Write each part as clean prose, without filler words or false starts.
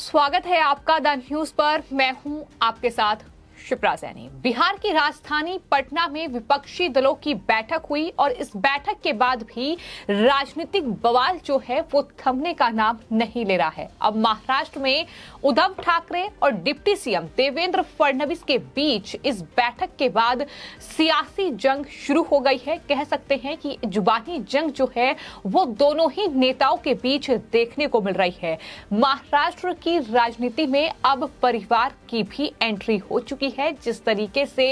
स्वागत है आपका द न्यूज पर। मैं हूं आपके साथ शिप्रा सैनी। बिहार की राजधानी पटना में विपक्षी दलों की बैठक हुई और इस बैठक के बाद भी राजनीतिक बवाल जो है वो थमने का नाम नहीं ले रहा है। अब महाराष्ट्र में उद्धव ठाकरे और डिप्टी सीएम देवेंद्र फडणवीस के बीच इस बैठक के बाद सियासी जंग शुरू हो गई है। कह सकते हैं कि जुबानी जंग जो है वो दोनों ही नेताओं के बीच देखने को मिल रही है। महाराष्ट्र की राजनीति में अब परिवार की भी एंट्री हो चुकी है। जिस तरीके से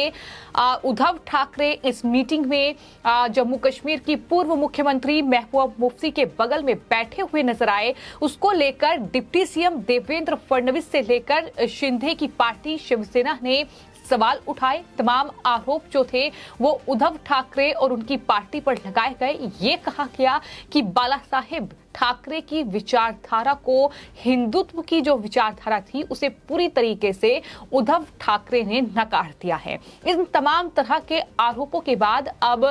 उद्धव ठाकरे इस मीटिंग में जम्मू कश्मीर की पूर्व मुख्यमंत्री महबूबा मुफ्ती के बगल में बैठे हुए नजर आए, उसको लेकर डिप्टी सीएम देवेंद्र फडणवीस से लेकर शिंदे की पार्टी शिवसेना ने सवाल उठाए। तमाम आरोप जो थे वो उद्धव ठाकरे और उनकी पार्टी पर लगाए गए। ये कहा गया कि बाला साहेब ठाकरे की विचारधारा को, हिंदुत्व की जो विचारधारा थी उसे पूरी तरीके से उद्धव ठाकरे ने नकार दिया है। इन तमाम तरह के आरोपों के बाद अब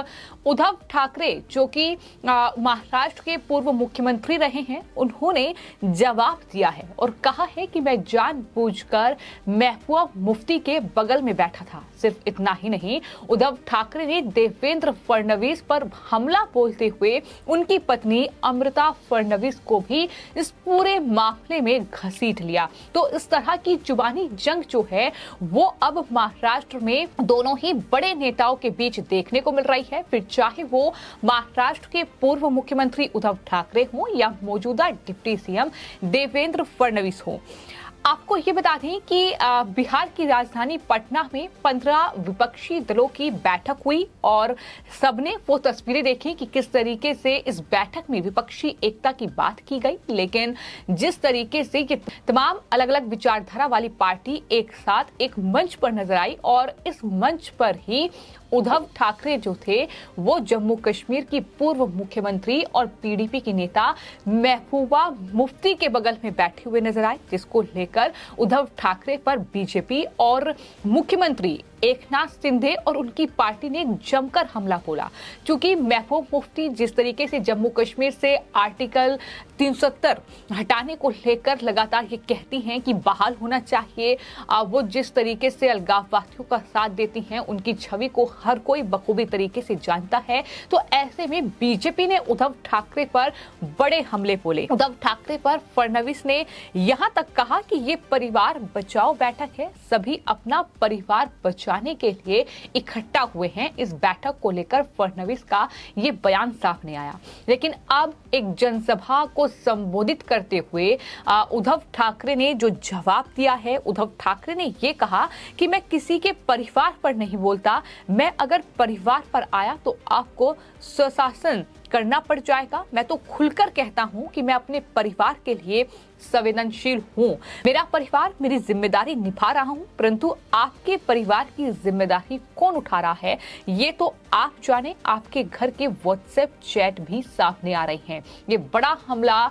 उद्धव ठाकरे जो कि महाराष्ट्र के पूर्व मुख्यमंत्री रहे हैं, उन्होंने जवाब दिया है और कहा है कि मैं जानबूझकर महबूबा मुफ्ती के बगल में बैठा था। सिर्फ इतना ही नहीं, उद्धव ठाकरे ने देवेंद्र फडणवीस पर हमला बोलते हुए उनकी पत्नी अमृता फडणवीस को भी इस पूरे मामले में घसीट लिया। तो इस तरह की जुबानी जंग जो है वो अब महाराष्ट्र में दोनों ही बड़े नेताओं के बीच देखने को मिल रही है। फिर चाहे वो महाराष्ट्र के पूर्व मुख्यमंत्री उद्धव ठाकरे हो या मौजूदा डिप्टी सीएम देवेंद्र फडणवीस हो। आपको ये बता दें कि बिहार की राजधानी पटना में 15 विपक्षी दलों की बैठक हुई और सबने वो तस्वीरें देखी कि किस तरीके से इस बैठक में विपक्षी एकता की बात की गई। लेकिन जिस तरीके से ये तमाम अलग अलग विचारधारा वाली पार्टी एक साथ एक मंच पर नजर आई और इस मंच पर ही उद्धव ठाकरे जो थे वो जम्मू कश्मीर की पूर्व मुख्यमंत्री और पीडीपी की नेता महबूबा मुफ्ती के बगल में बैठे हुए नजर आए, जिसको लेकर उद्धव ठाकरे पर बीजेपी और मुख्यमंत्री एकनाथ शिंदे और उनकी पार्टी ने जमकर हमला बोला। क्योंकि महबूबा मुफ्ती जिस तरीके से जम्मू कश्मीर से आर्टिकल 370 हटाने को लेकर लगातार ये कहती हैं कि बहाल होना चाहिए, वो जिस तरीके से अलगाववादियों का साथ देती हैं, उनकी छवि को हर कोई बखूबी तरीके से जानता है। तो ऐसे में बीजेपी ने उद्धव ठाकरे पर बड़े हमले बोले। उद्धव ठाकरे पर फडणवीस ने यहां तक कहा कि ये परिवार बचाओ बैठक है, सभी अपना परिवार बचाने के लिए इकट्ठा हुए हैं। इस बैठक को लेकर फडणवीस का ये बयान सामने आया। लेकिन अब एक जनसभा को संबोधित करते हुए उद्धव ठाकरे ने जो जवाब दिया है, उद्धव ठाकरे ने ये कहा कि मैं किसी के परिवार पर नहीं बोलता, मैं अगर परिवार पर आया तो आपको स्वशासन करना पड़ जाएगा। मैं तो खुलकर कहता हूं कि मैं अपने परिवार के लिए संवेदनशील हूं। मेरा परिवार मेरी जिम्मेदारी निभा रहा हूं, परंतु आपके परिवार की जिम्मेदारी कौन उठा रहा है ये तो आप जाने। आपके घर के व्हाट्सएप चैट भी सामने आ रहे हैं। ये बड़ा हमला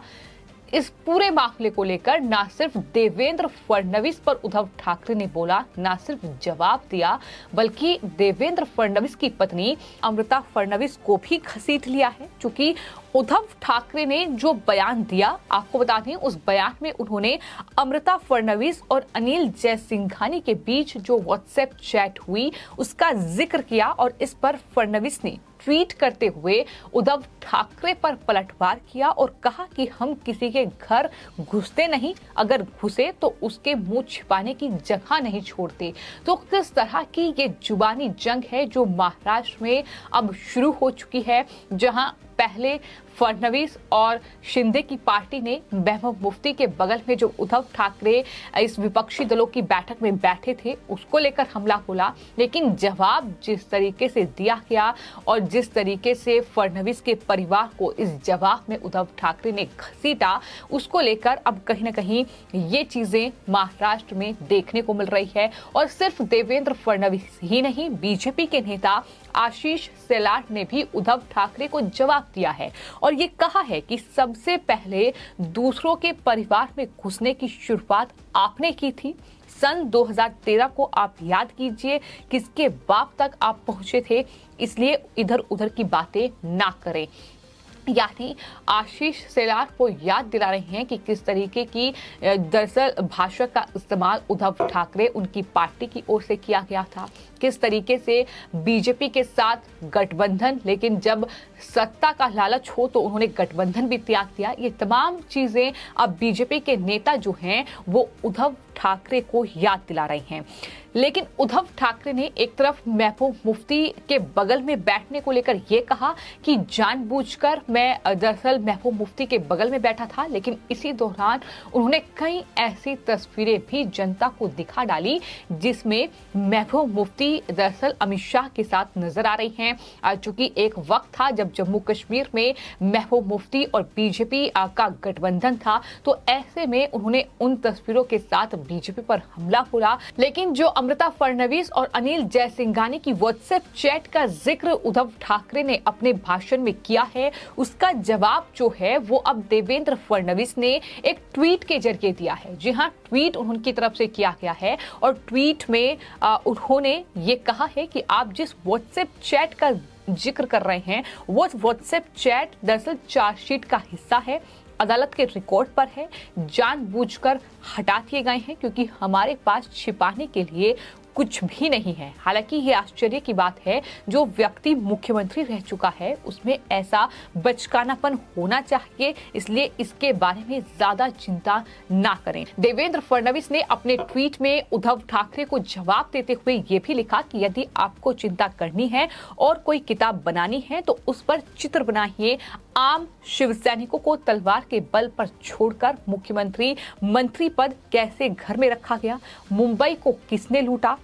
इस पूरे मामले को लेकर ना सिर्फ देवेंद्र फडणवीस पर उद्धव ठाकरे ने बोला, ना सिर्फ जवाब दिया, बल्कि देवेंद्र फडणवीस की पत्नी अमृता फडणवीस को भी घसीट लिया है। क्योंकि उद्धव ठाकरे ने जो बयान दिया, आपको बता दें, उस बयान में उन्होंने अमृता फडणवीस और अनिल जयसिंघानी के बीच जो व्हाट्सएप चैट हुई उसका जिक्र किया और इस पर फडणवीस ने ट्वीट करते हुए उद्धव ठाकरे पर पलटवार किया और कहा कि हम किसी के घर घुसते नहीं, अगर घुसे तो उसके मुंह छिपाने की जगह नहीं छोड़ते। तो किस तरह की ये जुबानी जंग है जो महाराष्ट्र में अब शुरू हो चुकी है, जहां पहले फडणवीस और शिंदे की पार्टी ने महबूबा मुफ्ती के बगल में जो उद्धव ठाकरे इस विपक्षी दलों की बैठक में बैठे थे उसको लेकर हमला बोला। लेकिन जवाब जिस तरीके से दिया गया और जिस तरीके से फडणवीस के परिवार को इस जवाब में उद्धव ठाकरे ने घसीटा, उसको लेकर अब कहीं ना कहीं ये चीजें महाराष्ट्र में देखने को मिल रही है। और सिर्फ देवेंद्र फडणवीस ही नहीं, बीजेपी के नेता आशीष शेलार ने भी उद्धव ठाकरे को जवाब दिया है और ये कहा है कि सबसे पहले दूसरों के परिवार में घुसने की शुरुआत आपने की थी। सन 2013 को आप याद कीजिए, किसके बाप तक आप पहुंचे थे, इसलिए इधर उधर की बातें ना करें। यानी आशीष शेलार को याद दिला रहे हैं कि किस तरीके की दरअसल भाषा का इस्तेमाल उद्धव ठाकरे उनकी पार्टी की ओर से किया गया था, किस तरीके से बीजेपी के साथ गठबंधन, लेकिन जब सत्ता का लालच हो तो उन्होंने गठबंधन भी त्याग दिया। ये तमाम चीजें अब बीजेपी के नेता जो हैं वो उद्धव ठाकरे को याद दिला रहे हैं। लेकिन उद्धव ठाकरे ने एक तरफ महबूब मुफ्ती के बगल में बैठने को लेकर यह कहा कि जानबूझकर मैं दरअसल महबूब मुफ्ती के बगल में बैठा था, लेकिन इसी दौरान उन्होंने कई ऐसी तस्वीरें भी जनता को दिखा डाली जिसमें महबूब मुफ्ती दरअसल अमित शाह के साथ नजर आ रही हैं। चूंकि एक वक्त था जब जम्मू कश्मीर में महबूब मुफ्ती और बीजेपी का गठबंधन था, तो ऐसे में उन्होंने उन तस्वीरों के साथ बीजेपी पर हमला बोला। लेकिन जो अमृता फडणवीस और अनिल जयसिंघानी की व्हाट्सएप चैट का जिक्र उद्धव ठाकरे ने अपने भाषण में किया है, उसका जवाब जो है वो अब देवेंद्र फडणवीस ने एक ट्वीट के जरिए दिया है। जी हाँ, ट्वीट उनकी तरफ से किया गया है और ट्वीट में उन्होंने ये कहा है कि आप जिस व्हाट्सएप चैट का जिक्र कर रहे हैं वो व्हाट्सएप चैट दरअसल चार्जशीट का हिस्सा है, अदालत के रिकॉर्ड पर है, जानबूझकर हटा दिए गए हैं क्योंकि हमारे पास छिपाने के लिए कुछ भी नहीं है। हालांकि ये आश्चर्य की बात है, जो व्यक्ति मुख्यमंत्री रह चुका है उसमें ऐसा बचकानापन होना चाहिए, इसलिए इसके बारे में ज्यादा चिंता ना करें। देवेंद्र फडणवीस ने अपने ट्वीट में उद्धव ठाकरे को जवाब देते हुए ये भी लिखा कि यदि आपको चिंता करनी है और कोई किताब बनानी है तो उस पर चित्र बनाइए। आम शिव सैनिकों को तलवार के बल पर छोड़कर मुख्यमंत्री मंत्री पद कैसे घर में रखा गया, मुंबई को किसने लूटा,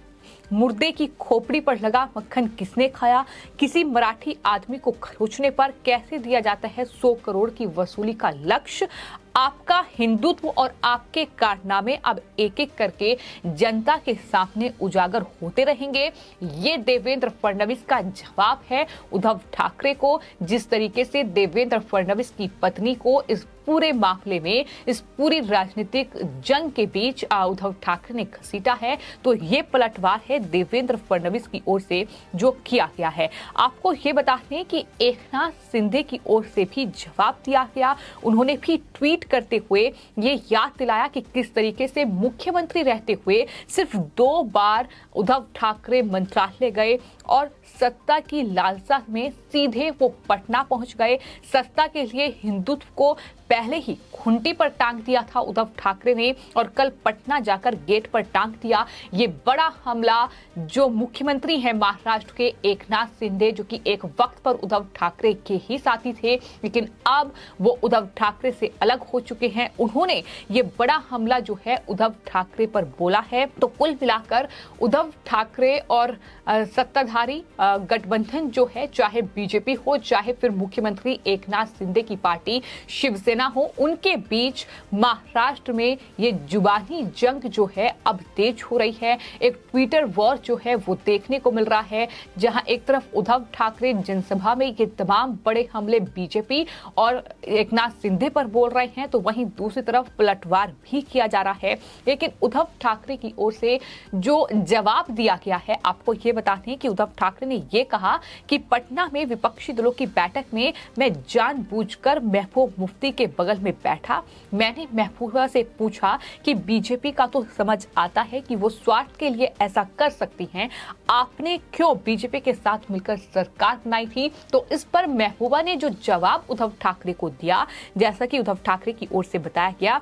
मुर्दे की खोपड़ी पर लगा मक्खन किसने खाया, किसी मराठी आदमी को खरोचने पर कैसे दिया जाता है 100 करोड़ की वसूली का लक्ष्य। आपका हिंदुत्व और आपके कारनामे अब एक एक करके जनता के सामने उजागर होते रहेंगे। ये देवेंद्र फडणवीस का जवाब है उद्धव ठाकरे को। जिस तरीके से देवेंद्र फडणवीस की पत्नी को इस पूरे मामले में, इस पूरी राजनीतिक जंग के बीच उद्धव ठाकरे ने घसीटा है, तो ये पलटवार है देवेंद्र फडणवीस की ओर से जो किया गया है। आपको ये बता दें कि एकनाथ शिंदे की ओर से भी जवाब दिया गया। उन्होंने भी ट्वीट करते हुए ये याद दिलाया कि किस तरीके से मुख्यमंत्री रहते हुए सिर्फ 2 बार उद्धव ठाकरे मंत्रालय गए और सत्ता की लालसा में सीधे वो पटना पहुंच गए। सत्ता के लिए हिंदुत्व को पहले ही खूंटी पर टांग दिया था उद्धव ठाकरे ने और कल पटना जाकर गेट पर टांग दिया। ये बड़ा हमला जो मुख्यमंत्री हैं महाराष्ट्र के एकनाथ शिंदे, जो कि एक वक्त पर उद्धव ठाकरे के ही साथी थे, लेकिन अब वो उद्धव ठाकरे से अलग हो चुके हैं, उन्होंने ये बड़ा हमला जो है उद्धव ठाकरे पर बोला है। तो कुल मिलाकर उद्धव ठाकरे और सत्ताधारी गठबंधन जो है, चाहे बीजेपी हो चाहे फिर मुख्यमंत्री एकनाथ शिंदे की पार्टी शिवसेना हो, उनके बीच महाराष्ट्र में ये जुबानी जंग जो है अब तेज हो रही है। एक ट्विटर वॉर जो है वो देखने को मिल रहा है, जहां एक तरफ उद्धव ठाकरे जनसभा में ये तमाम बड़े हमले बीजेपी और एकनाथ शिंदे पर बोल रहे हैं, तो वहीं दूसरी तरफ पलटवार भी किया जा रहा है। लेकिन उद्धव ठाकरे की ओर से जो जवाब दिया गया है, आपको ये बता दें कि उद्धव ठाकरे ने ये कहा कि पटना में विपक्षी दलों की बैठक में मैं जानबूझकर महबूब मुफ्ती के बगल में बैठा। मैंने महबूबा से पूछा कि बीजेपी का तो समझ आता है कि वो स्वार्थ के लिए ऐसा कर सकती हैं, आपने क्यों बीजेपी के साथ मिलकर सरकार बनाई थी। तो इस पर महबूबा ने जो जवाब उद्धव ठाकरे को दिया, जैसा कि उद्धव ठाकरे की ओर से बताया गया,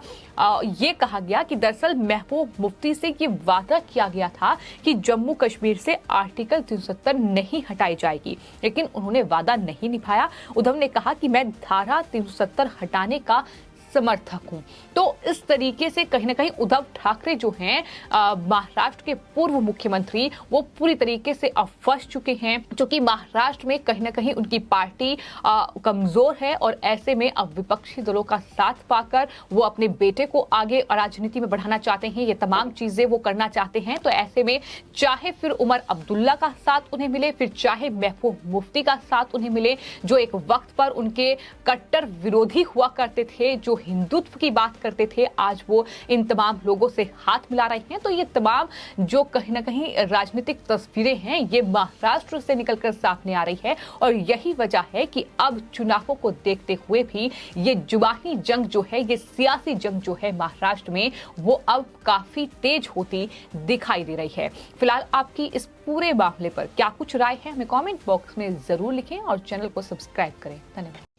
ये कहा गया कि दरअसल महबूब मुफ्ती से ये वादा किया गया था कि जम्मू कश्मीर से आर्टिकल 370 नहीं हटाई जाएगी, लेकिन उन्होंने वादा नहीं निभाया। उद्धव ने कहा कि मैं धारा 370 हटाने का समर्थक हूं। तो इस तरीके से कहीं ना कहीं उद्धव ठाकरे जो हैं महाराष्ट्र के पूर्व मुख्यमंत्री, वो पूरी तरीके से अब फंस चुके हैं, क्योंकि महाराष्ट्र में कहीं ना कहीं उनकी पार्टी कमजोर है और ऐसे में अब विपक्षी दलों का साथ पाकर वो अपने बेटे को आगे राजनीति में बढ़ाना चाहते हैं, ये तमाम चीजें वो करना चाहते हैं। तो ऐसे में चाहे फिर उमर अब्दुल्ला का साथ उन्हें मिले, फिर चाहे महबूब मुफ्ती का साथ उन्हें मिले, जो एक वक्त पर उनके कट्टर विरोधी हुआ करते थे, जो हिंदुत्व की बात करते थे, आज वो इन तमाम लोगों से हाथ मिला रहे हैं। तो ये तमाम जो कहीं ना कहीं राजनीतिक तस्वीरें हैं, ये महाराष्ट्र से निकलकर सामने आ रही है और यही वजह है कि अब चुनावों को देखते हुए भी ये जुबानी जंग जो है, ये सियासी जंग जो है महाराष्ट्र में, वो अब काफी तेज होती दिखाई दे रही है। फिलहाल आपकी इस पूरे मामले पर क्या कुछ राय है, हमें कमेंट बॉक्स में जरूर लिखें और चैनल को सब्सक्राइब करें। धन्यवाद।